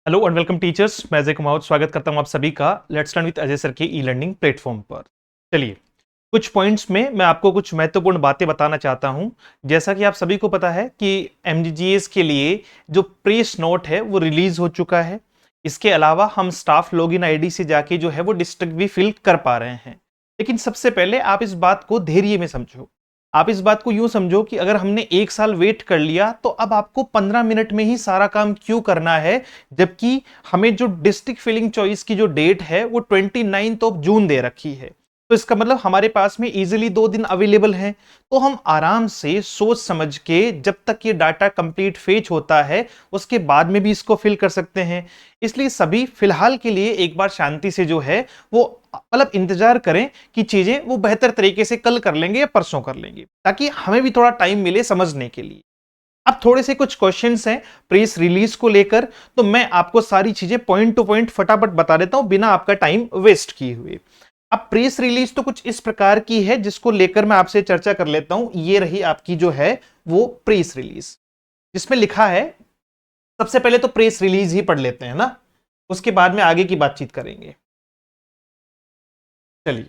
Hello and welcome teachers, मैं अजय कुमार स्वागत करता हूं आप सभी का let's learn with Ajay sir के ई लर्निंग प्लेटफॉर्म पर। चलिए, कुछ पॉइंट्स में मैं आपको कुछ महत्वपूर्ण बातें बताना चाहता हूं। जैसा कि आप सभी को पता है कि एमजीजीएस के लिए जो प्रेस नोट है वो रिलीज हो चुका है। इसके अलावा हम स्टाफ लॉगिन आईडी से जाके जो है वो डिस्ट्रिक्ट भी फिल कर पा रहे हैं। लेकिन सबसे पहले आप इस बात को धैर्य में समझो। आप इस बात को यूं समझो कि अगर हमने एक साल वेट कर लिया तो अब आपको 15 मिनट में ही सारा काम क्यों करना है, जबकि हमें जो डिस्ट्रिक्ट फिलिंग चॉइस की जो डेट है वो 29 ऑफ जून दे रखी है। तो इसका मतलब हमारे पास में इजीली 2 दिन अवेलेबल हैं। तो हम आराम से सोच समझ के जब तक ये डाटा कंप्लीट फेच होता है उसके बाद में भी इसको फिल कर सकते हैं। इसलिए सभी फिलहाल के लिए एक बार शांति से जो है वो मतलब इंतजार करें कि चीजें वो बेहतर तरीके से कल कर लेंगे या परसों कर लेंगे, ताकि हमें भी थोड़ा टाइम मिले समझने के लिए। अब थोड़े से कुछ क्वेश्चंस हैं प्रेस रिलीज को लेकर, तो मैं आपको सारी चीजें पॉइंट टू पॉइंट फटाफट बता देता हूं बिना आपका टाइम वेस्ट किए हुए। अब प्रेस रिलीज तो कुछ इस प्रकार की है जिसको लेकर मैं आपसे चर्चा कर लेता हूं। ये रही आपकी जो है वो प्रेस रिलीज, जिसमें लिखा है, सबसे पहले तो प्रेस रिलीज ही पढ़ लेते हैं ना, उसके बाद में आगे की बातचीत करेंगे। चलिए,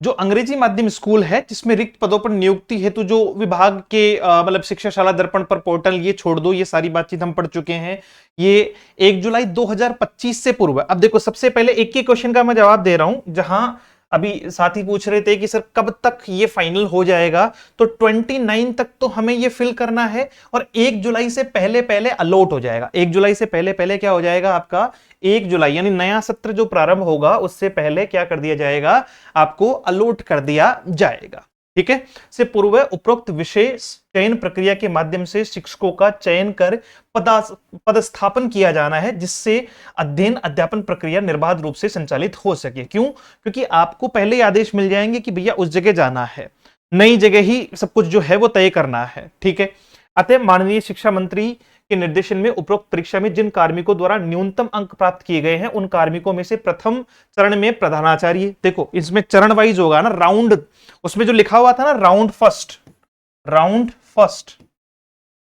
जो अंग्रेजी माध्यम स्कूल है जिसमें रिक्त पदों पर नियुक्ति हेतु जो विभाग के मतलब शिक्षाशाला दर्पण पर पोर्टल, ये छोड़ दो, ये सारी बातचीत हम पढ़ चुके हैं। ये 1 जुलाई 2025 से पूर्व है। अब देखो, सबसे पहले एक ही क्वेश्चन का मैं जवाब दे रहा हूं, जहां अभी साथी पूछ रहे थे कि सर कब तक ये फाइनल हो जाएगा, तो 29 तक तो हमें ये फिल करना है और 1 जुलाई से पहले पहले अलॉट हो जाएगा। 1 जुलाई से पहले पहले क्या हो जाएगा आपका, 1 जुलाई यानी नया सत्र जो प्रारंभ होगा उससे पहले क्या कर दिया जाएगा, आपको अलॉट कर दिया जाएगा। ठीक है, से पूर्व उपरोक्त विशेष चयन प्रक्रिया के माध्यम से शिक्षकों का चयन कर पदस्थापन किया जाना है, जिससे अध्ययन अध्यापन प्रक्रिया निर्बाध रूप से संचालित हो सके। क्यों? क्योंकि आपको पहले ही आदेश मिल जाएंगे कि भैया उस जगह जाना है, नई जगह ही सब कुछ जो है वो तय करना है। ठीक है, अतः माननीय शिक्षा मंत्री के निर्देशन में उपरोक्त परीक्षा में जिन कार्मिकों द्वारा न्यूनतम अंक प्राप्त किए गए हैं उन कार्मिकों में से प्रथम चरण में प्रधानाचार्य, देखो इसमें चरण वाइज होगा ना, राउंड, उसमें जो लिखा हुआ था ना राउंड फर्स्ट, राउंड फर्स्ट,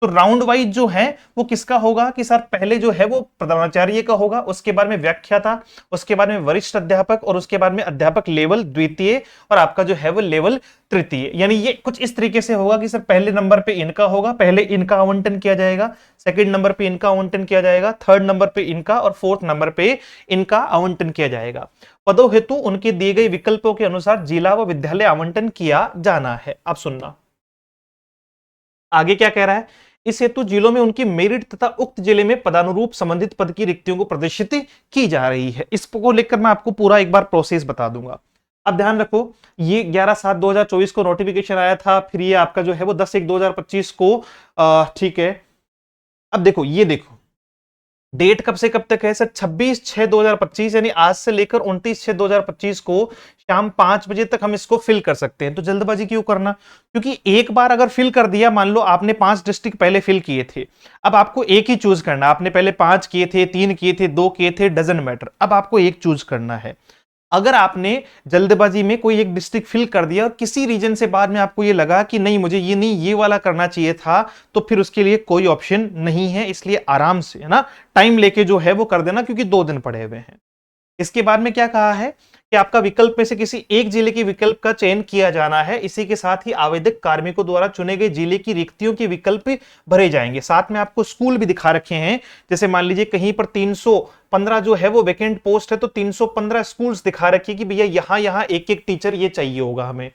तो राउंड वाइज जो है वो किसका होगा कि सर पहले जो है वो प्रधानाचार्य का होगा, उसके बाद में व्याख्याता, उसके बाद में वरिष्ठ अध्यापक और उसके बाद में अध्यापक लेवल द्वितीय और आपका जो है वो लेवल तृतीय। यानी ये कुछ इस तरीके से होगा कि सर पहले नंबर पे इनका होगा, पहले इनका आवंटन किया जाएगा, सेकंड नंबर पे इनका आवंटन किया जाएगा, थर्ड नंबर पे इनका और फोर्थ नंबर पे इनका आवंटन किया जाएगा। पदों हेतु उनके दिए गए विकल्पों के अनुसार जिला व विद्यालय आवंटन किया जाना है। अब सुनना आगे क्या कह रहा है। इस हेतु जिलों में उनकी मेरिट तथा उक्त जिले में पदानुरूप संबंधित पद की रिक्तियों को प्रदर्शित की जा रही है। इसको लेकर मैं आपको पूरा एक बार प्रोसेस बता दूंगा। अब ध्यान रखो, ये 11/7/2024 को नोटिफिकेशन आया था, फिर ये आपका जो है वो 10/1/2025 को ठीक है। अब देखो, ये देखो डेट कब से कब तक है सर, 26/6/2025, यानी आज से लेकर 29/6/2025 को शाम 5 बजे तक हम इसको फिल कर सकते हैं। तो जल्दबाजी क्यों करना, क्योंकि एक बार अगर फिल कर दिया, मान लो आपने 5 डिस्ट्रिक्ट पहले फिल किए थे, अब आपको एक ही चूज करना। आपने पहले 5 किए थे, 3 किए थे, 2 किए थे, डजंट मैटर, अब आपको एक चूज करना है। अगर आपने जल्दबाजी में कोई एक डिस्ट्रिक्ट फिल कर दिया और किसी रीजन से बाद में आपको ये लगा कि नहीं मुझे ये नहीं ये वाला करना चाहिए था, तो फिर उसके लिए कोई ऑप्शन नहीं है। इसलिए आराम से है ना, टाइम लेके जो है वो कर देना, क्योंकि 2 दिन पड़े हुए हैं। इसके बाद में क्या कहा है कि आपका विकल्प में से किसी एक जिले के विकल्प का चयन किया जाना है। इसी के साथ ही आवेदक कार्मिकों द्वारा चुने गए जिले की रिक्तियों के विकल्प भरे जाएंगे। साथ में आपको स्कूल भी दिखा रखे हैं, जैसे मान लीजिए कहीं पर 315 जो है वो वैकेंट पोस्ट है, तो 315 स्कूल्स दिखा रखी कि भैया यहां यहां एक एक टीचर ये चाहिए होगा हमें।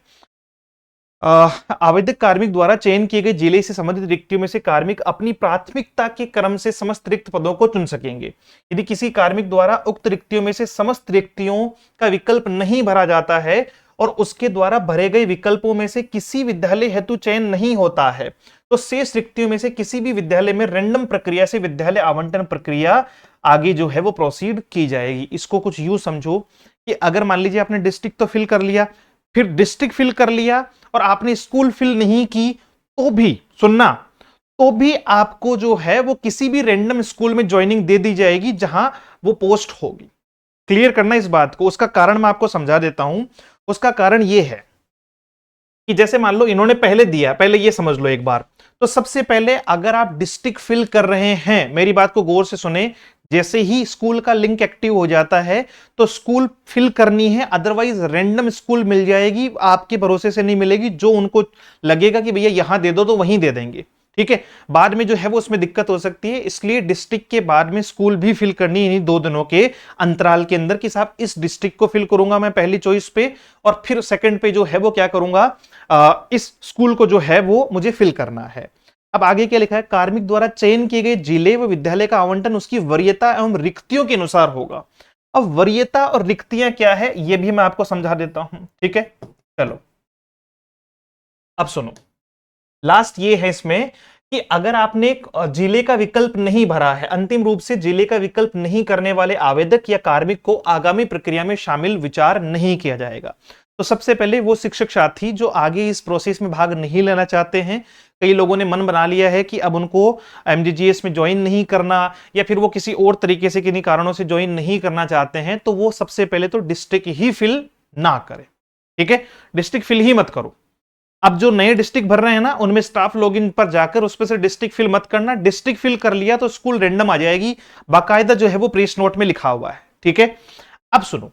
आवेदक कार्मिक द्वारा चयन किए गए जिले से संबंधित रिक्तियों में से कार्मिक अपनी प्राथमिकता के क्रम से समस्त रिक्त पदों को चुन सकेंगे। यदि किसी कार्मिक द्वारा उक्त रिक्तियों में से समस्त रिक्तियों का विकल्प नहीं भरा जाता है और उसके द्वारा भरे गए विकल्पों में से किसी विद्यालय हेतु चयन नहीं होता है, तो शेष रिक्तियों में से किसी भी विद्यालय में रैंडम प्रक्रिया से विद्यालय आवंटन प्रक्रिया आगे जो है वो प्रोसीड की जाएगी। इसको कुछ यूं समझो कि अगर मान लीजिए आपने डिस्ट्रिक्ट तो फिल कर लिया, फिर डिस्ट्रिक्ट फिल कर लिया और आपने स्कूल फिल नहीं की, तो भी सुनना, तो भी आपको जो है वो किसी भी रैंडम स्कूल में ज्वाइनिंग दे दी जाएगी जहां वो पोस्ट होगी। क्लियर करना इस बात को। उसका कारण मैं आपको समझा देता हूं। उसका कारण ये है कि जैसे मान लो इन्होंने पहले दिया, पहले ये समझ लो एक बार, तो सबसे पहले अगर आप डिस्ट्रिक्ट फिल कर रहे हैं, मेरी बात को गौर से सुने, जैसे ही स्कूल का लिंक एक्टिव हो जाता है तो स्कूल फिल करनी है, अदरवाइज रैंडम स्कूल मिल जाएगी, आपके भरोसे से नहीं मिलेगी, जो उनको लगेगा कि भैया यहां दे दो तो वहीं दे देंगे। ठीक है, बाद में जो है वो उसमें दिक्कत हो सकती है, इसलिए डिस्ट्रिक्ट के बाद में स्कूल भी फिल करनी है 2 दिनों के अंतराल के अंदर कि साहब इस डिस्ट्रिक्ट को फिल करूंगा मैं पहली चॉइस पे, और फिर सेकंड पे जो है वो क्या करूंगा, इस स्कूल को जो है वो मुझे फिल करना है। अब आगे क्या लिखा है, कार्मिक द्वारा चयन किए गए जिले व विद्यालय का आवंटन उसकी वरीयता एवं रिक्तियों के अनुसार होगा। अब वरीयता और रिक्तियां क्या है ये भी मैं आपको समझा देता हूं। ठीक है, चलो अब सुनो, लास्ट ये है इसमें कि अगर आपने जिले का विकल्प नहीं भरा है, अंतिम रूप से जिले का विकल्प नहीं करने वाले आवेदक या कार्मिक को आगामी प्रक्रिया में शामिल विचार नहीं किया जाएगा। तो सबसे पहले वो शिक्षक साथी जो आगे इस प्रोसेस में भाग नहीं लेना चाहते हैं, कई लोगों ने मन बना लिया है कि अब उनको एमजीजीएस में ज्वाइन नहीं करना, या फिर वो किसी और तरीके से किन्हीं कारणों से ज्वाइन नहीं करना चाहते हैं, तो वो सबसे पहले तो डिस्ट्रिक्ट ही फिल ना करें। ठीक है, डिस्ट्रिक्ट फिल ही मत करो। अब जो नए डिस्ट्रिक्ट भर रहे हैं ना, उनमें स्टाफ लॉगिन पर जाकर उस पर से डिस्ट्रिक्ट फिल मत करना। डिस्ट्रिक्ट फिल कर लिया तो स्कूल रैंडम आ जाएगी, बाकायदा जो है वो प्रेस नोट में लिखा हुआ है। ठीक है, अब सुनो,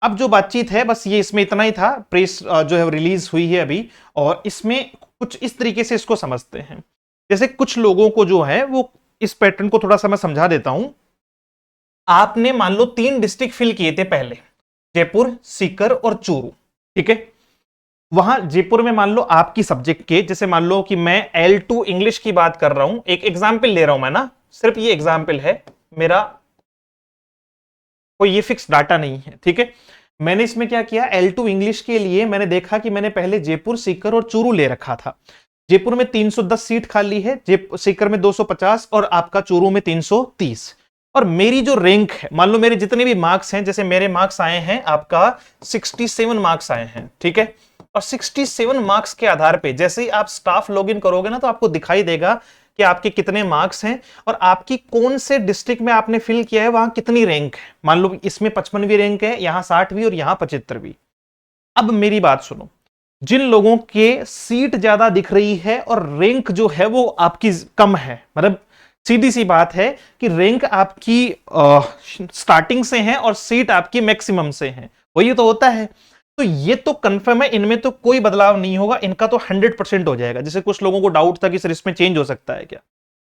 अब जो बातचीत है बस ये इसमें इतना ही था। प्रेस जो है रिलीज हुई है अभी, और इसमें कुछ इस तरीके से इसको समझते हैं। जैसे कुछ लोगों को जो है वो, इस पैटर्न को थोड़ा सा मैं समझा देता हूं। आपने मान लो 3 डिस्ट्रिक्ट फिल किए थे पहले, जयपुर, सीकर और चूरू। ठीक है, वहां जयपुर में मान लो आपकी सब्जेक्ट के, जैसे मान लो कि मैं L2 इंग्लिश की बात कर रहा हूं, एक एग्जाम्पल ले रहा हूं मैं ना, सिर्फ ये एग्जाम्पल है मेरा, कोई ये फिक्स डाटा नहीं है। ठीक है, मैंने इसमें क्या किया, L2 इंग्लिश के लिए मैंने देखा कि मैंने पहले जयपुर, सीकर और चूरू ले रखा था। जयपुर में 310 सीट खाली है, सीकर में 250 और आपका चूरू में 330। और मेरी जो रैंक है, मान लो मेरे जितने भी मार्क्स हैं, जैसे मेरे मार्क्स आए हैं आपका 67 मार्क्स आए हैं। ठीक है, और 67 मार्क्स के आधार पे जैसे ही आप स्टाफ लॉगिन करोगे ना, तो आपको दिखाई देगा कि आपके कितने मार्क्स हैं और आपकी कौन से डिस्ट्रिक्ट में आपने फिल किया है, वहां कितनी रैंक है। मान लो इसमें 55वीं रैंक है, यहां 60वीं और यहां 75वीं। अब मेरी बात सुनो, जिन लोगों के सीट ज्यादा दिख रही है और रैंक जो है वो आपकी कम है, मतलब सीधी सी बात है कि रैंक आपकी स्टार्टिंग से है और सीट आपकी मैक्सिमम से है, वही तो होता है। तो ये तो कंफर्म है, इनमें तो कोई बदलाव नहीं होगा, इनका तो 100% हो जाएगा। जैसे कुछ लोगों को डाउट था कि सर इसमें चेंज हो सकता है क्या,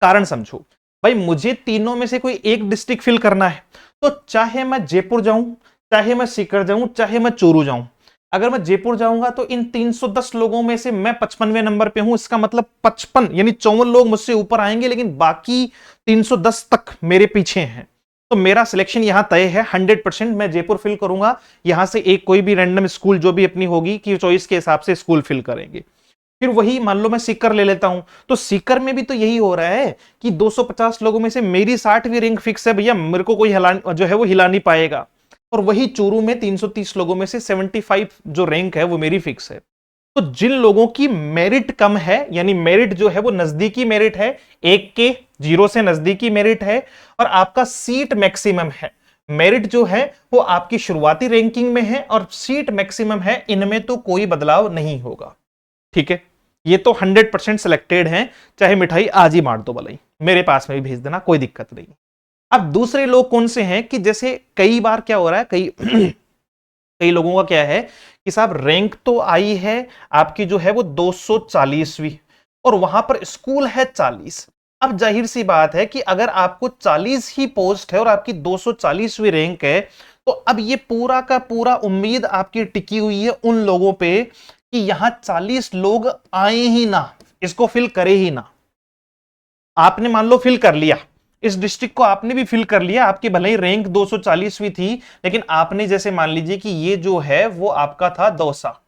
कारण समझो भाई, मुझे तीनों में से कोई एक डिस्ट्रिक्ट फिल करना है, तो चाहे मैं जयपुर जाऊं, चाहे मैं सीकर जाऊं, चाहे मैं चूरू जाऊं, अगर मैं जयपुर जाऊंगा तो इन 310 लोगों में से मैं 55वें नंबर पे हूं, इसका मतलब 55 यानी 54 लोग मुझसे ऊपर आएंगे, लेकिन बाकी 310 तक मेरे पीछे हैं। तो मेरा सिलेक्शन यहां तय है 100%, मैं जयपुर फिल करूंगा। यहां से एक कोई भी रैंडम स्कूल जो भी अपनी होगी कि चॉइस के हिसाब से स्कूल फिल करेंगे। फिर वही मान लो मैं सीकर ले लेता हूं, तो सीकर में भी तो यही हो रहा है कि 250 लोगों में से मेरी 60वीं रैंक फिक्स है भैया, मेरे को कोई जो है वो हिला नहीं पाएगा। और वही चूरू में 330 लोगों में से 75 जो रैंक है वो मेरी फिक्स है। तो जिन लोगों की मेरिट कम है, यानी मेरिट जो है वो नजदीकी मेरिट है, 1 के 0 से नजदीकी मेरिट है, और आपका सीट मैक्सिमम है, मेरिट जो है वो आपकी शुरुआती रैंकिंग में है और सीट मैक्सिमम है, इनमें तो कोई बदलाव नहीं होगा। ठीक है, ये तो 100% सिलेक्टेड हैं, चाहे मिठाई आज ही मार दो भलाई, मेरे पास में भी भेज देना, कोई दिक्कत नहीं। अब दूसरे लोग कौन से हैं कि जैसे कई बार क्या हो रहा है, कई लोगों का क्या है कि साहब रैंक तो आई है आपकी जो है वो 240वीं और वहां पर स्कूल है 40। अब जाहिर सी बात है कि अगर आपको 40 ही पोस्ट है और आपकी 240वीं रैंक है, तो अब ये पूरा का पूरा उम्मीद आपकी टिकी हुई है उन लोगों पे कि यहां 40 लोग आए ही ना, इसको फिल करे ही ना। आपने मान लो फिल कर लिया, इस डिस्ट्रिक्ट को आपने भी फिल कर लिया, आपकी भले ही रैंक 240वीं थी, लेकिन आपने जैसे मान लीजिए कि ये जो है वो आपका था दौसा,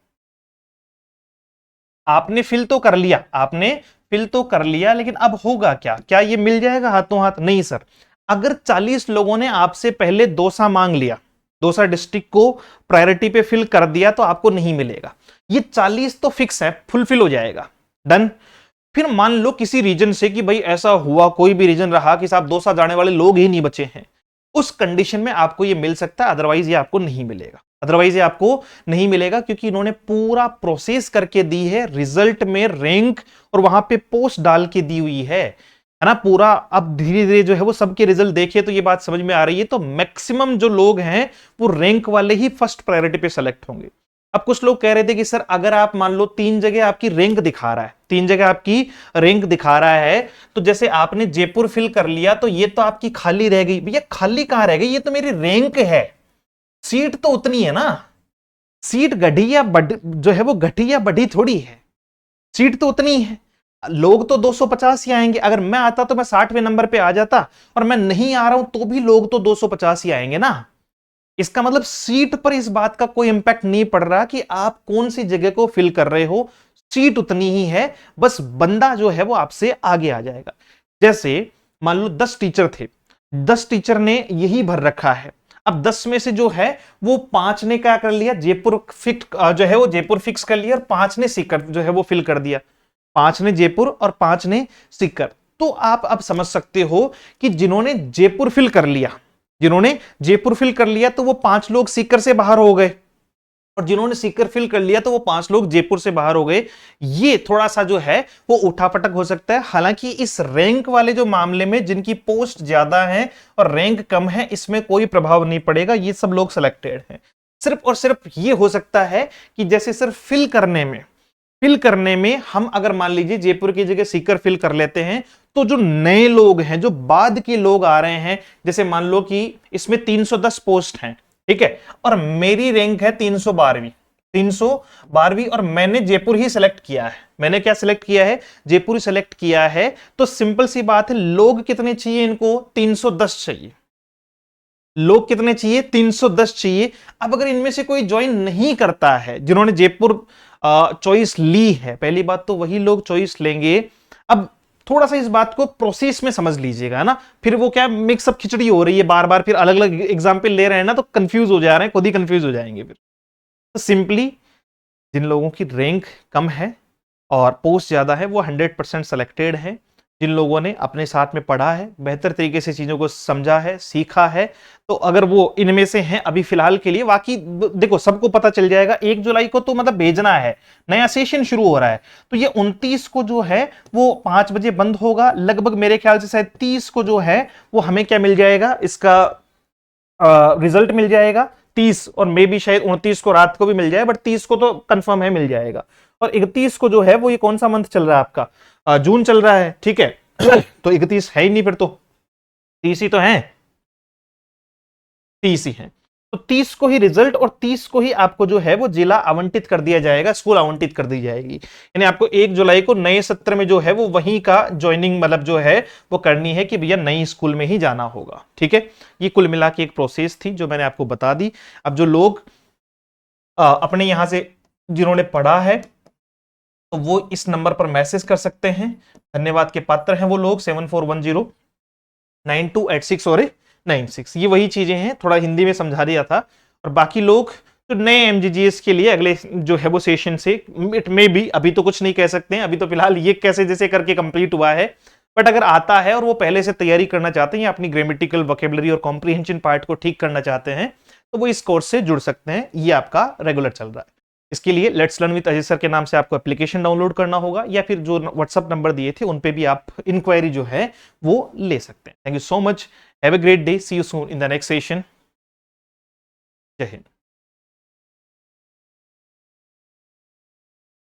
आपने फिल तो कर लिया, आपने फिल तो कर लिया, लेकिन अब होगा क्या, क्या ये मिल जाएगा हाथों हाथ? नहीं सर। अगर 40 लोगों ने आपसे पहले दौसा मांग लिया, दौसा डिस्ट्रिक्ट को प्रायोरिटी पे फिल कर दिया, तो आपको नहीं मिलेगा। ये 40 तो फिक्स है, फुलफिल हो जाएगा, डन। फिर मान लो किसी रीजन से कि भाई ऐसा हुआ, कोई भी रीजन रहा कि साहब दौसा जाने वाले लोग ही नहीं बचे हैं, उस कंडीशन में आपको ये मिल सकता है, अदरवाइज ये आपको नहीं मिलेगा। अदरवाइज ये आपको नहीं मिलेगा, क्योंकि इन्होंने पूरा प्रोसेस करके दी है, रिजल्ट में रैंक और वहां पे पोस्ट डाल के दी हुई है ना पूरा। अब धीरे धीरे जो है वो सबके रिजल्ट देखिए तो ये बात समझ में आ रही है। तो मैक्सिमम जो लोग हैं वो रैंक वाले ही फर्स्ट प्रायोरिटी पे सेलेक्ट होंगे। अब कुछ लोग कह रहे थे कि सर अगर आप मान लो 3 जगह आपकी रैंक दिखा रहा है, 3 जगह आपकी रैंक दिखा रहा है, तो जैसे आपने जयपुर फिल कर लिया तो ये तो आपकी खाली रह गई। भैया खाली कहां रह गई, ये तो मेरी रैंक है, सीट तो उतनी है ना। सीट गढ़ी या जो है वो घटी या बढ़ी थोड़ी है, सीट तो उतनी है। लोग तो 250 ही आएंगे। अगर मैं आता तो मैं 60वें नंबर पे आ जाता, और मैं नहीं आ रहा हूं तो भी लोग तो 250 ही आएंगे ना। इसका मतलब सीट पर इस बात का कोई इंपैक्ट नहीं पड़ रहा कि आप कौन सी जगह को फिल कर रहे हो, सीट उतनी ही है, बस बंदा जो है वो आपसे आगे आ जाएगा। जैसे मान लो 10 टीचर थे, 10 टीचर ने यही भर रखा है। अब 10 में से जो है वो 5 ने क्या कर लिया, जयपुर फिक्स जो है वो जयपुर फिक्स कर लिया, और 5 ने सीकर जो है वो फिल कर दिया। 5 ने जयपुर और 5 ने सीकर। तो आप अब समझ सकते हो कि जिन्होंने जयपुर फिल कर लिया, जिन्होंने जयपुर फिल कर लिया तो वो 5 लोग सीकर से बाहर हो गए, और जिन्होंने सीकर फिल कर लिया तो वो 5 लोग जयपुर से बाहर हो गए। ये थोड़ा सा जो है वो उठापटक हो सकता है। हालांकि इस रैंक वाले जो मामले में जिनकी पोस्ट ज्यादा है और रैंक कम है, इसमें कोई प्रभाव नहीं पड़ेगा, ये सब लोग सिलेक्टेड हैं। सिर्फ और सिर्फ ये हो सकता है कि जैसे सिर्फ फिल करने में हम अगर मान लीजिए जयपुर की जगह सीकर फिल कर लेते हैं, तो जो नए लोग हैं, जो बाद के लोग आ रहे हैं, जैसे मान लो कि इसमें 310 पोस्ट हैं, ठीक है, और मेरी रैंक है 312वीं, और मैंने जयपुर ही सिलेक्ट किया है। मैंने क्या सिलेक्ट किया है, जयपुर ही सिलेक्ट किया है। तो सिंपल सी बात है, लोग कितने चाहिए इनको, 310 चाहिए। लोग कितने चाहिए, 310 चाहिए। अब अगर इनमें से कोई ज्वाइन नहीं करता है, जिन्होंने जयपुर चॉइस ली है, पहली बात तो वही लोग चॉइस लेंगे। अब थोड़ा सा इस बात को प्रोसेस में समझ लीजिएगा ना, फिर वो क्या मिक्सअप खिचड़ी हो रही है, बार बार फिर अलग अलग एग्जाम्पल ले रहे हैं ना, तो कंफ्यूज हो जा रहे हैं, खुद ही कंफ्यूज हो जाएंगे फिर। तो सिंपली जिन लोगों की रैंक कम है और पोस्ट ज्यादा है वो 100% सेलेक्टेड है। जिन लोगों ने अपने साथ में पढ़ा है, बेहतर तरीके से चीजों को समझा है, सीखा है, तो अगर वो इनमें से हैं अभी फिलहाल के लिए, बाकी देखो सबको पता चल जाएगा 1 जुलाई को तो मतलब भेजना है, नया सेशन शुरू हो रहा है। तो ये 29 को जो है वो 5 बजे बंद होगा लगभग, मेरे ख्याल से शायद 30 को जो है वो हमें क्या मिल जाएगा, इसका रिजल्ट मिल जाएगा। 30 और मे भी शायद 29 को रात को भी मिल जाए, बट 30 को तो कंफर्म है मिल जाएगा। और 31 को जो है वो, ये कौन सा मंथ चल रहा है आपका, जून चल रहा है, ठीक है। तो 31 है ही नहीं, फिर तो 30 ही तो है, 30 ही है। तो 30 को ही रिजल्ट और 30 को ही आपको जो है वो जिला आवंटित कर दिया जाएगा, स्कूल आवंटित कर दी जाएगी। यानी आपको 1 जुलाई को नए सत्र में जो है वो वहीं का ज्वाइनिंग मतलब जो है वो करनी है कि भैया नई स्कूल में ही जाना होगा, ठीक है। ये कुल मिला के एक प्रोसेस थी जो मैंने आपको बता दी। अब जो लोग अपने यहां से जिन्होंने पढ़ा है तो वो इस नंबर पर मैसेज कर सकते हैं, धन्यवाद के पात्र हैं वो लोग। 74109286 और 96, ये वही चीजें हैं, थोड़ा हिंदी में समझा दिया था। और बाकी लोग तो नए एमजीजीएस के लिए अगले जो है वो सेशन से, इट में भी अभी तो कुछ नहीं कह सकते हैं, अभी तो फिलहाल ये कैसे जैसे करके कंप्लीट हुआ है। बट अगर आता है और वो पहले से तैयारी करना चाहते हैं या अपनी ग्रामेटिकल वोकेबलरी और कॉम्प्रिहेंशन पार्ट को ठीक करना चाहते हैं, तो वो इस कोर्स से जुड़ सकते हैं। ये आपका रेगुलर चल रहा है। इसके लिए let's learn with Ajay sir के नाम से आपको एप्लीकेशन डाउनलोड करना होगा, या फिर जो व्हाट्सएप नंबर दिए थे उन पे भी आप इंक्वायरी जो है वो ले सकते हैं। Thank you so much, have a great day, see you soon in the next session. जय हिंद।